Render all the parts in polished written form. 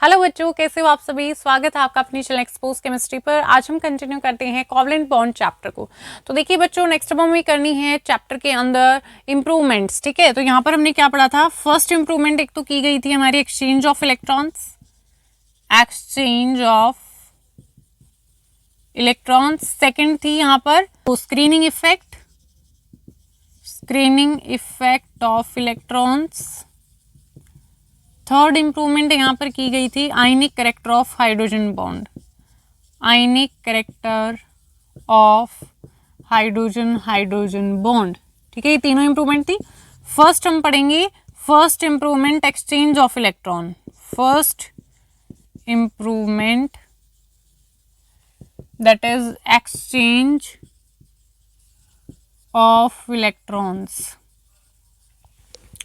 Hello बच्चों, कैसे हो आप सभी। स्वागत है आपका अपनी चैनल एक्सपोज केमिस्ट्री पर। आज हम कंटिन्यू करते हैं कोवलेंट बॉन्ड चैप्टर को। तो देखिए बच्चों, नेक्स्ट अब हमें करनी है चैप्टर के अंदर इंप्रूवमेंट्स। ठीक है, तो यहाँ पर हमने क्या पढ़ा था। फर्स्ट इंप्रूवमेंट एक तो की गई थी हमारी exchange of electrons, exchange of electrons. Second थी यहाँ पर screening effect, screening effect of electrons. Third improvement यहाँ पर की गई थी आयनिक character of hydrogen bond, ionic character of hydrogen bond. ठीक है, ये तीनों इंप्रूवमेंट थी। फर्स्ट हम पढ़ेंगे first improvement exchange of electron. First improvement that is exchange of electrons,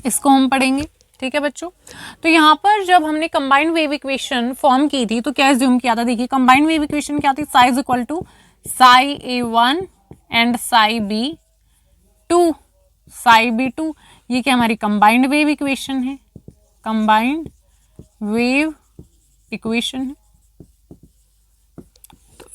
इसको हम पढ़ेंगे। ठीक है बच्चों, तो यहाँ पर जब हमने कंबाइंड वेव इक्वेशन फॉर्म की थी तो क्या एज्यूम किया था। देखिए कंबाइंड वेव इक्वेशन क्या थी, psi is equal to psi A1 and psi B2, psi B2। ये क्या हमारी कंबाइंड वेव इक्वेशन है, कंबाइंड वेव इक्वेशन है।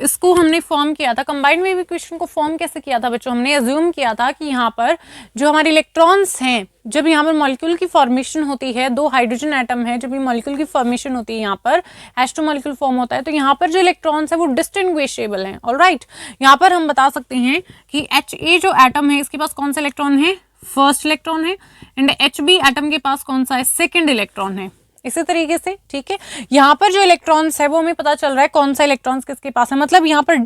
इसको हमने फॉर्म किया था। कंबाइंड वेव इक्वेशन को फॉर्म कैसे किया था बच्चों, हमने अज्यूम किया था कि यहाँ पर जो हमारे इलेक्ट्रॉन्स हैं, जब यहाँ पर मॉलिक्यूल की फॉर्मेशन होती है, दो हाइड्रोजन एटम है, जब ये मॉलिक्यूल की फॉर्मेशन होती है, यहाँ पर H2 मॉलिक्यूल फॉर्म होता है, तो यहाँ पर जो इलेक्ट्रॉन्स है वो डिस्टिंग्विशेबल हैं। ऑलराइट, यहाँ पर हम बता सकते हैं कि HA जो एटम है इसके पास कौन सा इलेक्ट्रॉन है, फर्स्ट इलेक्ट्रॉन है, एंड HB एटम के पास कौन सा है, सेकेंड इलेक्ट्रॉन है। इसी तरीके से ठीक है, यहाँ पर जो इलेक्ट्रॉन्स है वो हमें पता चल रहा है कौन सा इलेक्ट्रॉन्स किसके पास है। मतलब यहाँ पर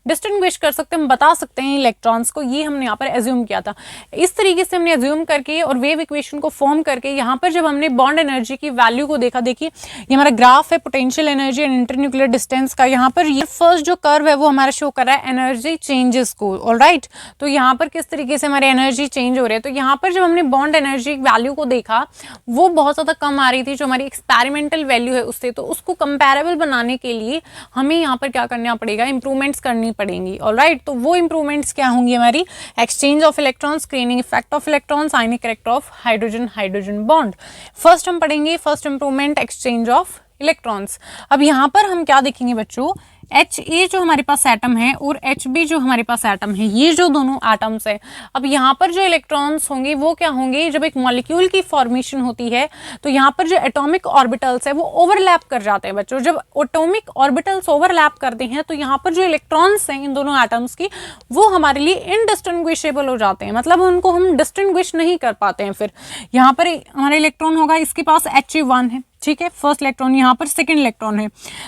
डिस्टिंग्विश कर सकते हैं, हम बता सकते हैं इलेक्ट्रॉन्स को। ये हमने यहाँ पर एज्यूम किया था। इस तरीके से हमने एज्यूम करके और वेव इक्वेशन को फॉर्म करके यहाँ पर जब हमने बॉन्ड एनर्जी की वैल्यू को देखा, देखिए ये हमारा ग्राफ है potential energy and internuclear distance का। यहाँ पर ये फर्स्ट जो कर्व है वो हमारा शो कर रहा है एनर्जी चेंजेस को। ऑलराइट, तो यहाँ पर किस तरीके से हमारे एनर्जी चेंज हो रहे हैं। तो यहाँ पर जब हमने बॉन्ड एनर्जी वैल्यू को देखा वो बहुत ज़्यादा कम आ रही थी जो हमारी एक्सपेरिमेंटल वैल्यू है उससे। तो उसको कंपेरेबल बनाने के लिए हमें यहाँ पर क्या करना पड़ेगा, इंप्रूवमेंट्स करनी पड़ेंगी। ऑलराइट, तो वो इंप्रूवमेंट्स क्या होंगी हमारी, exchange of electrons, screening effect of electrons, ionic character of hydrogen bond. First हम पढ़ेंगे first improvement exchange of electrons. अब यहाँ पर हम क्या देखेंगे बच्चों, HA जो हमारे पास एटम है और HB जो हमारे पास एटम है, ये जो दोनों एटम्स है, अब यहाँ पर जो इलेक्ट्रॉन्स होंगे वो क्या होंगे, जब एक मॉलिक्यूल की फॉर्मेशन होती है तो यहाँ पर जो एटॉमिक ऑर्बिटल्स है वो ओवरलैप कर जाते हैं बच्चों। जब एटॉमिक ऑर्बिटल्स ओवरलैप करते हैं तो यहाँ पर जो इलेक्ट्रॉन्स हैं इन दोनों एटम्स की वो हमारे लिए इनडिस्टिंग्विशेबल हो जाते हैं। मतलब उनको हम डिस्टिंग्विश नहीं कर पाते हैं। फिर यहाँ पर हमारा इलेक्ट्रॉन होगा, इसके पास HA1 है, ठीक है, फर्स्ट इलेक्ट्रॉन, यहाँ पर सेकंड इलेक्ट्रॉन है।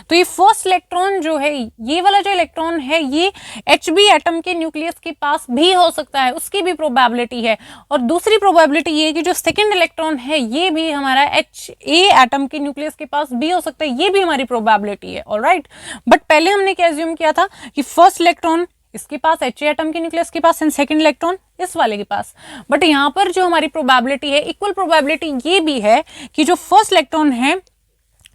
तो ये फर्स्ट इलेक्ट्रॉन जो है, ये वाला जो इलेक्ट्रॉन है, ये HB एटम के न्यूक्लियस के पास भी हो सकता है, उसकी भी प्रोबेबिलिटी है। और दूसरी प्रोबेबिलिटी ये है कि जो सेकंड इलेक्ट्रॉन है ये भी हमारा HA एटम के न्यूक्लियस के पास भी हो सकता है, ये भी हमारी प्रोबेबिलिटी है। ऑलराइट, बट पहले हमने क्या एज्यूम किया था कि फर्स्ट इलेक्ट्रॉन इसके पास HA एटम के न्यूक्लियस के पास एंड सेकंड इलेक्ट्रॉन इस वाले के पास। बट यहाँ पर जो हमारी प्रोबेबिलिटी है, इक्वल प्रोबेबिलिटी ये भी है कि जो फर्स्ट इलेक्ट्रॉन है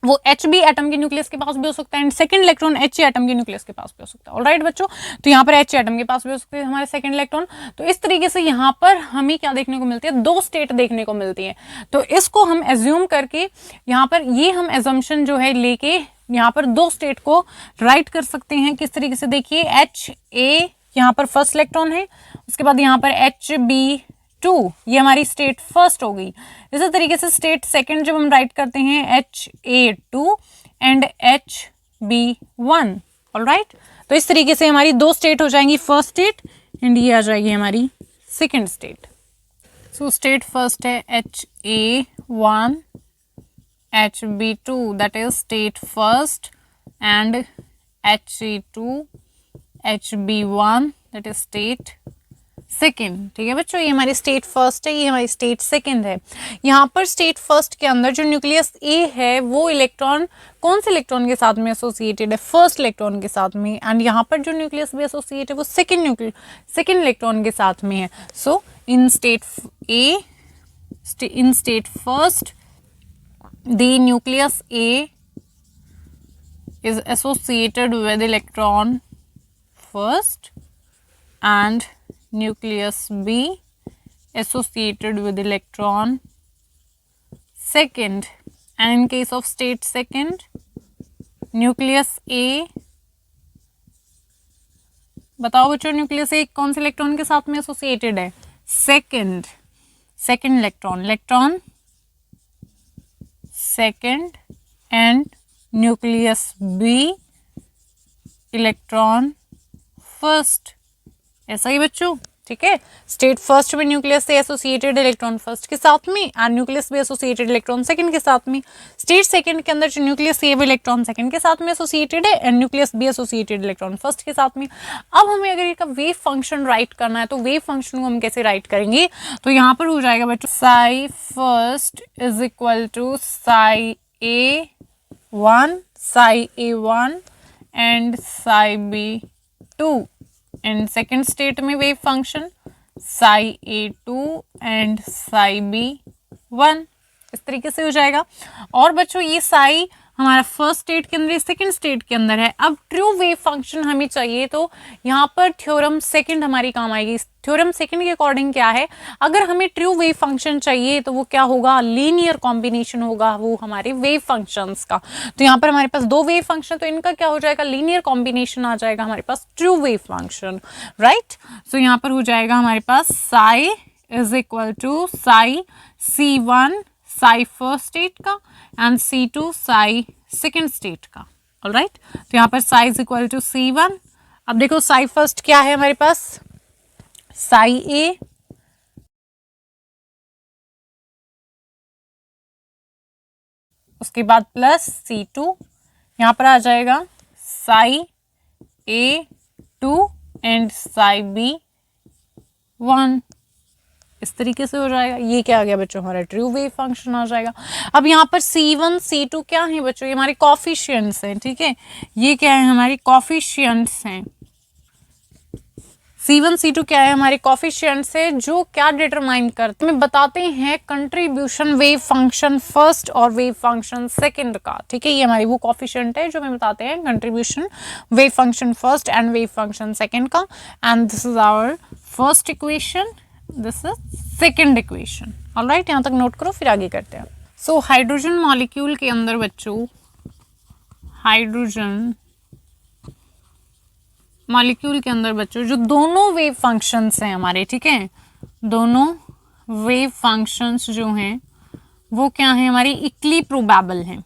वो HB एटम के न्यूक्लियस के पास भी हो सकता है and second electron HA atom के न्यूक्लियस के पास भी हो सकता है। ऑलराइट बच्चों, तो यहाँ पर HA एटम के पास भी हो सकते हैं हमारे सेकंड इलेक्ट्रॉन। तो इस तरीके से यहाँ पर हमें क्या देखने को मिलती है, दो स्टेट देखने को मिलती है। तो इसको हम एज्यूम करके यहाँ पर ये हम एजम्पशन जो है लेके यहाँ पर दो स्टेट को राइट कर सकते हैं। किस तरीके से, देखिए HA यहाँ पर फर्स्ट इलेक्ट्रॉन है, उसके बाद यहाँ पर HB2, ये हमारी स्टेट फर्स्ट हो गई। इसी तरीके से स्टेट सेकंड जब हम राइट करते हैं HA2 एंड HB1। ऑलराइट, तो इस तरीके से हमारी दो स्टेट हो जाएंगी, फर्स्ट स्टेट एंड ये आ जाएगी हमारी सेकंड स्टेट। सो स्टेट फर्स्ट है HA1, HB2 that is state first and HA2, HB1 that is state second. ठीक है बच्चों, ये हमारी स्टेट फर्स्ट है, ये हमारी स्टेट सेकेंड है। यहाँ पर स्टेट फर्स्ट के अंदर जो न्यूक्लियस A है वो इलेक्ट्रॉन कौन से इलेक्ट्रॉन के साथ में एसोसिएटेड है, फर्स्ट इलेक्ट्रॉन के साथ में। एंड यहाँ पर जो न्यूक्लियस B एसोसिएटेड है वो सेकेंड इलेक्ट्रॉन के साथ में है। So in state A, in state first the nucleus A is associated with electron first and nucleus B associated with electron second and in case of state second, nucleus A, बताओ बच्चों nucleus ए कौन से electron के साथ में associated है? Second electron second, and nucleus B electron first. ऐसा ही बच्चों, ठीक है। स्टेट फर्स्ट में न्यूक्लियस से एसोसिएटेड इलेक्ट्रॉन फर्स्ट के साथ में, और न्यूक्लियस भी एसोसिएटेड इलेक्ट्रॉन सेकंड के साथ में। स्टेट सेकंड के अंदर जो न्यूक्लियस ए इलेक्ट्रॉन सेकंड के साथ में एसोसिएटेड है, and nucleus be associated electron first के साथ में। अब हमें अगर इसका वेव फंक्शन राइट करना है, तो वेव फंक्शन को हम कैसे राइट करेंगे? तो यहाँ पर हो जाएगा बच्चों psi first is equal to psi A one and psi B two, and second state में wave function psi A two and psi B one, इस तरीके से हो जाएगा। और बच्चों ये साई हमारा फर्स्ट स्टेट के अंदर, सेकंड स्टेट के अंदर है। अब ट्रू वेव फंक्शन हमें चाहिए, तो यहाँ पर थ्योरम सेकंड हमारी काम आएगी। थ्योरम सेकंड के अकॉर्डिंग क्या है, अगर हमें ट्रू वेव फंक्शन चाहिए तो वो क्या होगा? लीनियर कॉम्बिनेशन होगा वो हमारे वेव फंक्शंस का। तो यहाँ पर हमारे पास दो वेव फंक्शन, तो इनका क्या हो जाएगा? लीनियर कॉम्बिनेशन आ जाएगा हमारे पास true wave function, right. So यहाँ पर हो जाएगा हमारे पास psi is equal to psi C1 psi first state का and C2 psi second state का, ऑलराइट। तो यहाँ पर Sai is equal to C1। अब देखो साई फर्स्ट क्या है हमारे पास? साई ए, उसके बाद प्लस C2, यहाँ पर आ जाएगा Sai A2 and Sai B1, इस तरीके से हो जाएगा। ये क्या आ गया बच्चों? हमारा ट्रू वेव फंक्शन आ जाएगा। अब यहाँ पर C1 C2 क्या है बच्चों? ये हमारे कॉफिशिएंट्स हैं, ठीक है। ये क्या है? हमारी कॉफिशिएंट्स हैं। C1 C2 क्या है? हमारे कॉफिशिएंट्स है, जो क्या डिटरमाइन करते हैं, बताते हैं कंट्रीब्यूशन वेव फंक्शन फर्स्ट और वेव फंक्शन सेकंड का, ठीक है। ये हमारी वो कॉफिशिएंट है जो हमें बताते हैं contribution wave function first and wave function second का। And this is our first equation, this is second equation, alright. यहाँ तक नोट करो, फिर आगे करते हैं। सो हाइड्रोजन मॉलिक्यूल के अंदर बच्चों, हाइड्रोजन मॉलिक्यूल के अंदर बच्चों जो दोनों वेव फंक्शंस हैं हमारे, ठीक है, दोनों वेव फंक्शंस जो हैं वो क्या है? हमारी इक्वली प्रोबेबल हैं।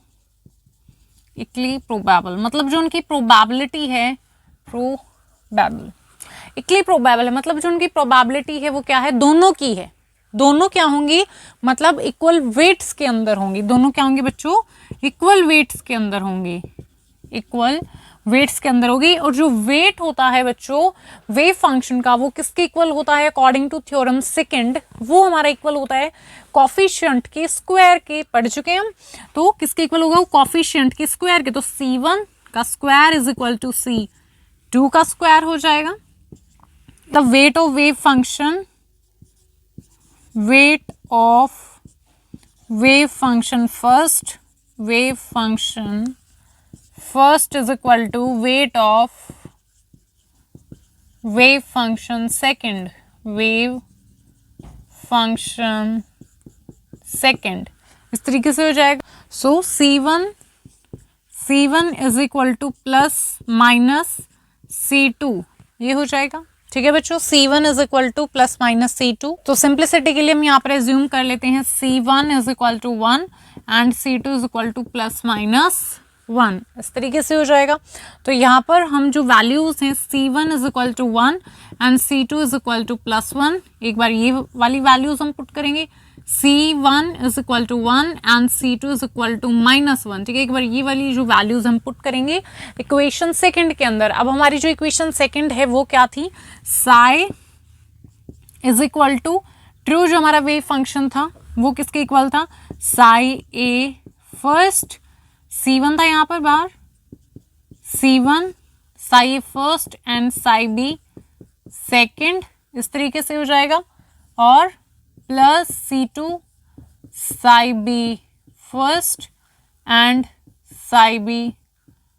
इक्वली प्रोबेबल मतलब जो उनकी प्रोबेबिलिटी है, प्रोबेबल, इक्वली प्रोबेबल है मतलब जो उनकी प्रोबेबिलिटी है वो क्या है? दोनों की है। दोनों क्या होंगी? मतलब इक्वल वेट्स के अंदर होंगी। दोनों क्या होंगी बच्चों? इक्वल वेट्स के अंदर होंगी, इक्वल वेट्स के अंदर होगी। और जो वेट होता है बच्चों वेव फंक्शन का, वो किसके इक्वल होता है? अकॉर्डिंग टू थ्योरम सेकंड, वो हमारा इक्वल होता है कॉफिशिएंट के स्क्वायर के। पढ़ चुके हम, तो किसके इक्वल होगा? वो कॉफिशिएंट के स्क्वायर के। तो C1 का square is equal to C2 का स्क्वायर हो जाएगा। The weight of wave function, weight of wave function first, wave function first is equal to weight of wave function second, wave function second, इस तरीके से हो जाएगा। सो C1 is equal to plus minus C2, ये हो जाएगा, ठीक है बच्चों। C1 is equal to plus minus C2। तो सिंप्लिसिटी के लिए हम यहाँ पर एज्यूम कर लेते हैं C1 is equal to 1 and C2 is equal to plus minus 1, इस तरीके से हो जाएगा। तो यहाँ पर हम जो वैल्यूज हैं C1 is equal to 1 and C2 is equal to plus 1, एक बार ये वाली वैल्यूज हम पुट करेंगे। C1 is equal to 1 and C2 is equal to minus 1, ठीक है। एक बार ये वाली जो वैल्यूज हम पुट करेंगे इक्वेशन सेकंड के अंदर। अब हमारी जो इक्वेशन सेकंड है वो क्या थी? Psi is equal to true, जो हमारा वेव फंक्शन था वो किसके इक्वल था? साई ए फर्स्ट, C1 था यहाँ पर बाहर, C1 psi A first and psi B second, इस तरीके से हो जाएगा। और plus C2 psi B first and psi B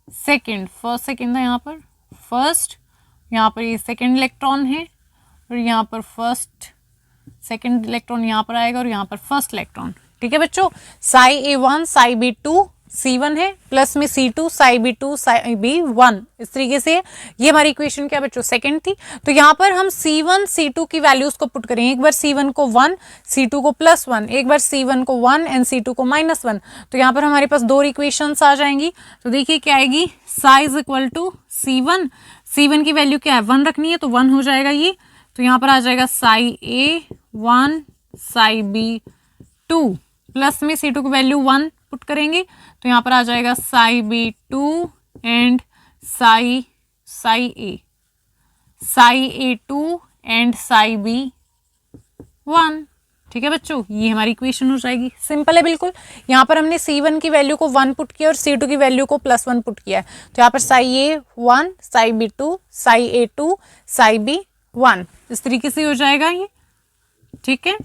second, first second था यहाँ पर, फर्स्ट, यहाँ पर ये सेकेंड इलेक्ट्रॉन है और यहाँ पर फर्स्ट, सेकेंड इलेक्ट्रॉन यहाँ पर आएगा और यहाँ पर फर्स्ट इलेक्ट्रॉन, ठीक है बच्चों, Sai A1 Sai B2 C1 है, प्लस में C2 Sai B2 Sai B1, इस तरीके से ये हमारी इक्वेशन क्या बच्चों सेकंड थी। तो यहाँ पर हम C1 C2 की वैल्यूज को पुट करेंगे, एक बार C1 को 1, C2 को +1, एक बार C1 को 1 एंड C2 को -1। तो यहाँ पर हमारे पास दो इक्वेशंस आ जाएंगी। तो देखिए क्या आएगी, Sai is equal to C1, C1 की वैल्यू क्या है 1 रखनी है तो 1 हो जाएगा ये। तो यहाँ पर आ जाएगा Sai A1 Sai B2, plus में C2 की वैल्यू 1 पुट करेंगे तो यहाँ पर आ जाएगा Sai B2 and Sai A, Sai A2 and Sai B1। ठीक है बच्चों, ये हमारी इक्वेशन हो जाएगी, सिंपल है बिल्कुल। यहाँ पर हमने C1 की वैल्यू को 1 पुट किया और C2 की वैल्यू को +1 पुट किया है। तो यहाँ पर Sai A1 Sai B2 Sai A2 Sai B1, इस तरीके से हो जाएगा ये। ठीक है,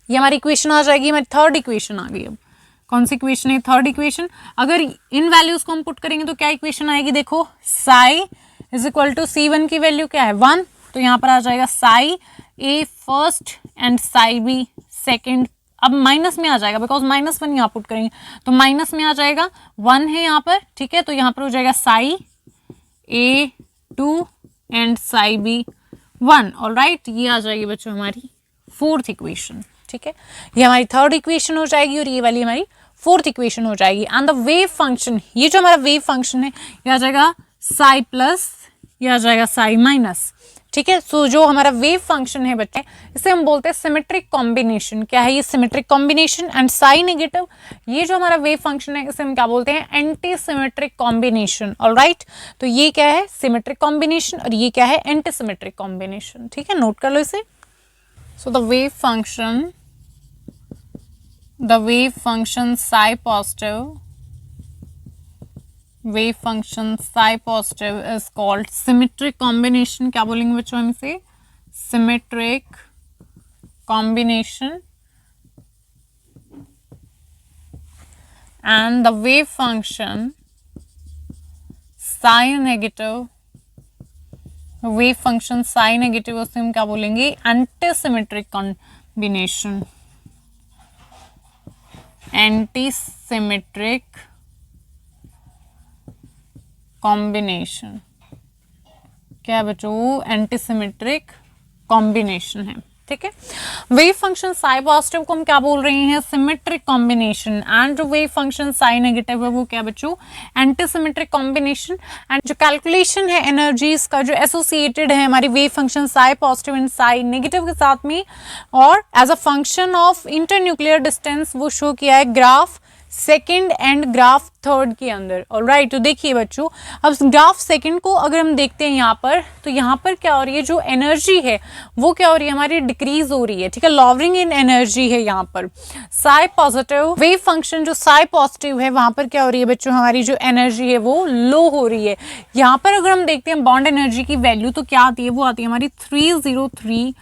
ये हमारी इक्वेशन आ जाएगी, हमारी थर्ड इक्वेशन आ गई। अब कौन सी इक्वेशन है, थर्ड इक्वेशन। अगर इन वैल्यूज को हम पुट करेंगे तो क्या इक्वेशन आएगी, देखो Sai is equal to C1 की वैल्यू क्या है 1, तो यहाँ पर आ जाएगा Sai A first and Sai B second. अब माइनस में आ जाएगा बिकॉज -1 यहाँ पुट करेंगे तो माइनस में आ जाएगा, 1 है यहाँ पर। ठीक है, तो यहाँ पर हो जाएगा Sai A2 and Sai B1। Alright, ये आ जाएगी बच्चों हमारी फोर्थ इक्वेशन। ठीक है, ये हमारी थर्ड इक्वेशन हो जाएगी और ये वाली हमारी फोर्थ इक्वेशन हो जाएगी। एंड द वेव फंक्शन, ये जो हमारा वेव फंक्शन है ये आ जाएगा साई प्लस, ये आ जाएगा साई माइनस। ठीक है, सो जो हमारा वेव फंक्शन है बच्चे, इसे हम बोलते हैं सिमेट्रिक कॉम्बिनेशन। क्या है ये symmetric combination. And psi negative, ये जो हमारा वेव फंक्शन है इसे हम क्या बोलते हैं, एंटी सिमेट्रिक कॉम्बिनेशन। ऑलराइट, तो ये क्या है सिमेट्रिक कॉम्बिनेशन और ये क्या है एंटी सिमेट्रिक कॉम्बिनेशन। ठीक है, नोट कर लो इसे। So the wave function psi positive, wave function psi positive is called symmetric combination। क्या बोलेंगे बच्चों हम इसे, symmetric combination। and the wave function psi negative, wave function psi negative उसे हम क्या बोलेंगे, antisymmetric combination, एंटीसिमेट्रिक कॉम्बिनेशन। क्या बच्चों, एंटीसिमेट्रिक कॉम्बिनेशन है। ठीक है, वेव फंक्शन साई पॉजिटिव को हम क्या बोल रहे हैं, सिमेट्रिक कॉम्बिनेशन। एंड जो वेव फंक्शन साई नेगेटिव है वो क्या बच्चों, एंटीसिमेट्रिक कॉम्बिनेशन। एंड जो कैलकुलेशन है एनर्जीज का जो एसोसिएटेड है हमारी wave function psi positive and psi negative के साथ में, और as a function of internuclear distance वो शो किया है graph second and graph third के अंदर। ऑलराइट, तो देखिए बच्चों, अब ग्राफ सेकंड को अगर हम देखते हैं यहाँ पर, तो यहाँ पर क्या हो रही है, जो एनर्जी है वो क्या हो रही है, हमारी डिक्रीज हो रही है। ठीक है, लॉवरिंग इन एनर्जी है यहाँ पर। साई पॉजिटिव वेव फंक्शन जो साई पॉजिटिव है वहां पर क्या हो रही है बच्चों, हमारी जो एनर्जी है वो लो हो रही है। यहाँ पर अगर हम देखते हैं बॉन्ड एनर्जी की वैल्यू तो क्या आती है, वो आती है हमारी 303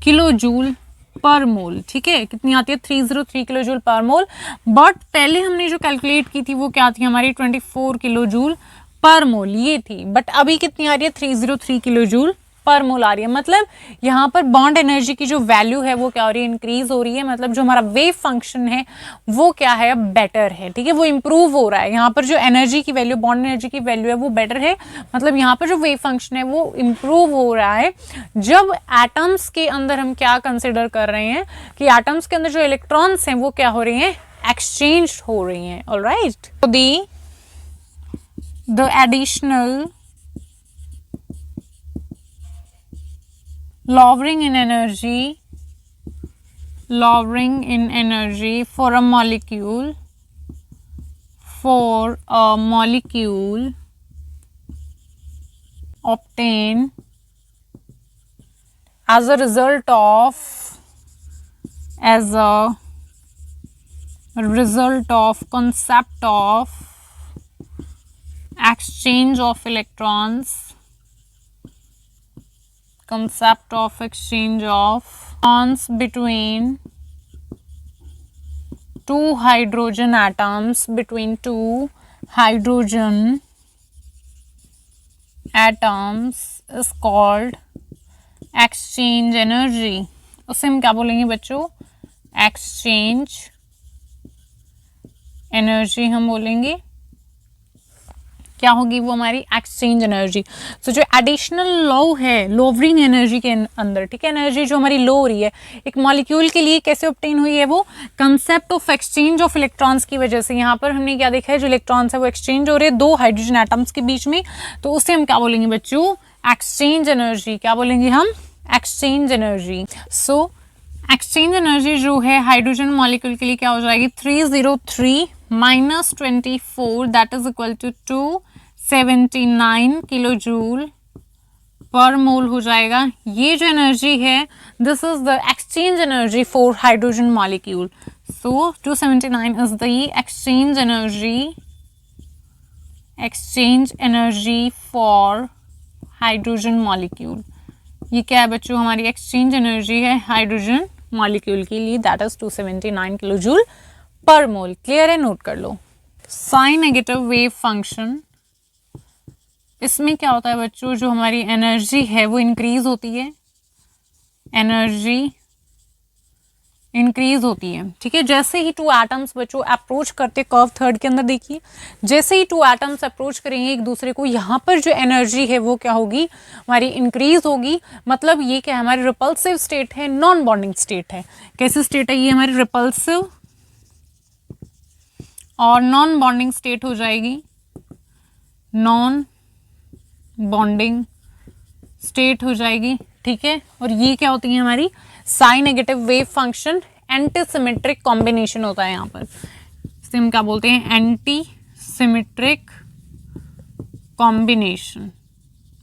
किलो जूल पर मोल। ठीक है, कितनी आती है, 303 किलो जूल पर मोल। बट पहले हमने जो कैलकुलेट की थी वो क्या थी हमारी, 24 किलो जूल पर मोल ये थी। बट अभी कितनी आ रही है, 303 किलो जूल पर मोल आ रही है। मतलब यहाँ पर बॉन्ड एनर्जी की जो वैल्यू है वो क्या हो रही है, इंक्रीज हो रही है। मतलब जो हमारा वेव फंक्शन है वो क्या है, अब बेटर है। ठीक है, वो इंप्रूव हो रहा है। यहाँ पर जो एनर्जी की वैल्यू, बॉन्ड एनर्जी की वैल्यू है वो बेटर है। मतलब यहाँ पर जो वेव फंक्शन है वो इंप्रूव हो रहा है। जब एटम्स के अंदर हम क्या कंसिडर कर रहे हैं कि एटम्स के अंदर जो इलेक्ट्रॉन्स हैं वो क्या हो रही हैं, एक्सचेंज हो रही हैं। ऑलराइट, तो the additional lowering in energy for a molecule obtained as a result of concept of exchange of electrons between two hydrogen atoms, is called exchange energy। उसे हम क्या बोलेंगे बच्चों, एक्सचेंज एनर्जी हम बोलेंगे, क्या होगी वो हमारी एक्सचेंज एनर्जी। सो जो एडिशनल लो है लोवरिंग एनर्जी के अंदर, ठीक है, एनर्जी जो हमारी लो हो रही है एक मॉलिक्यूल के लिए, कैसे ऑब्टेन हुई है वो concept of exchange of electrons की वजह से। यहाँ पर हमने क्या देखा है, जो इलेक्ट्रॉन्स है वो एक्सचेंज हो रहे हैं दो हाइड्रोजन एटम्स के बीच में, तो उसे हम क्या बोलेंगे बच्चों, एक्सचेंज एनर्जी। क्या बोलेंगे हम, exchange energy. So exchange energy जो है हाइड्रोजन मॉलिक्यूल के लिए क्या हो जाएगी, 303 minus 24 that is equal to 279 kilo joule पर मोल हो जाएगा। ये जो एनर्जी है this is the exchange energy for hydrogen molecule. So 279 is the exchange energy for hydrogen molecule. ये क्या है बच्चों, हमारी एक्सचेंज एनर्जी है हाइड्रोजन मॉलिक्यूल के लिए, दैट इज 279 किलो जूल पर मोल। क्लियर है, नोट कर लो। साइन नेगेटिव वेव फंक्शन, इसमें क्या होता है बच्चों, जो हमारी एनर्जी है वो इंक्रीज होती है, एनर्जी इंक्रीज होती है, ठीक है। जैसे ही टू एटम्स बच्चों अप्रोच करते, कर्व थर्ड के अंदर देखिए, जैसे ही टू एटम्स अप्रोच करेंगे एक दूसरे को, यहाँ पर जो एनर्जी है वो क्या होगी, हमारी इंक्रीज होगी। मतलब ये क्या है, हमारी रिपल्सिव स्टेट है, नॉन बॉन्डिंग स्टेट है। कैसी स्टेट है ये, हमारी रिपल्सिव और नॉन बॉन्डिंग स्टेट हो जाएगी, नॉन बॉन्डिंग स्टेट हो जाएगी, ठीक है। और ये क्या होती है हमारी psi negative wave function, antisymmetric combination होता है यहाँ पर, इसे हम क्या बोलते हैं, एंटी सिमेट्रिक कॉम्बिनेशन।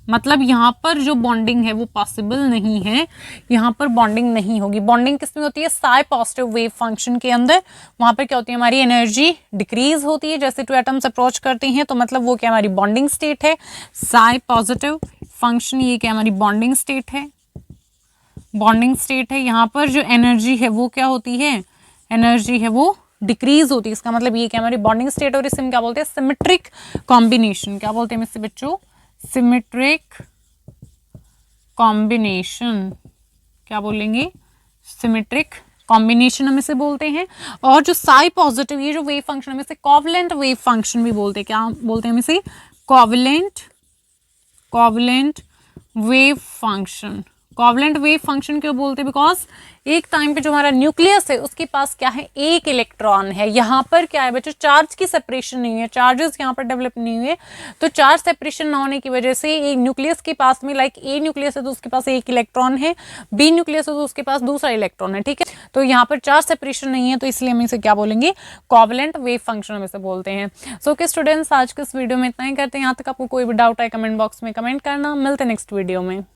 मतलब यहाँ पर जो बॉन्डिंग है वो पॉसिबल नहीं है, यहाँ पर बॉन्डिंग नहीं होगी। बॉन्डिंग किस में होती है, साई पॉजिटिव वेव फंक्शन के अंदर। वहाँ पर क्या होती है, हमारी एनर्जी डिक्रीज होती है जैसे टू एटम्स अप्रोच करते हैं, तो मतलब वो क्या हमारी बॉन्डिंग स्टेट है, साई पॉजिटिव फंक्शन। ये क्या हमारी बॉन्डिंग स्टेट है, बॉन्डिंग स्टेट है। यहाँ पर जो एनर्जी है वो क्या होती है, एनर्जी है वो डिक्रीज होती है। इसका मतलब ये क्या हमारी बॉन्डिंग स्टेट, और इसे हम क्या बोलते हैं, सिमेट्रिक कॉम्बिनेशन। क्या बोलते हैं इससे बच्चों, सिमेट्रिक कॉम्बिनेशन। क्या बोलेंगे, सिमेट्रिक कॉम्बिनेशन हम इसे बोलते हैं। और जो साई पॉजिटिव ये जो वेव फंक्शन हम इसे कोवलेंट वेव फंक्शन भी बोलते हैं। क्या बोलते हैं हम इसे, covalent wave function. Covalent wave function क्यों बोलते हैं, बिकॉज एक टाइम पे जो हमारा न्यूक्लियस है उसके पास क्या है, एक इलेक्ट्रॉन है। यहाँ पर क्या है बच्चों, चार्ज की सेपरेशन नहीं है, चार्जेस यहाँ पर डेवलप नहीं हुए, तो चार्ज सेपरेशन ना होने की वजह से एक न्यूक्लियस के पास में, लाइक ए न्यूक्लियस है तो उसके पास एक इलेक्ट्रॉन है, बी न्यूक्लियस है तो उसके पास दूसरा इलेक्ट्रॉन है, ठीक है। तो यहाँ पर चार्ज सेपरेशन नहीं है, तो इसलिए हम इसे क्या बोलेंगे, कोवलेंट वेव फंक्शन हम इसे बोलते हैं। सो ओके स्टूडेंट्स, आज के इस वीडियो में इतना ही करते हैं। यहाँ तक आपको कोई भी डाउट है कमेंट बॉक्स में कमेंट करना। मिलते हैं नेक्स्ट वीडियो में।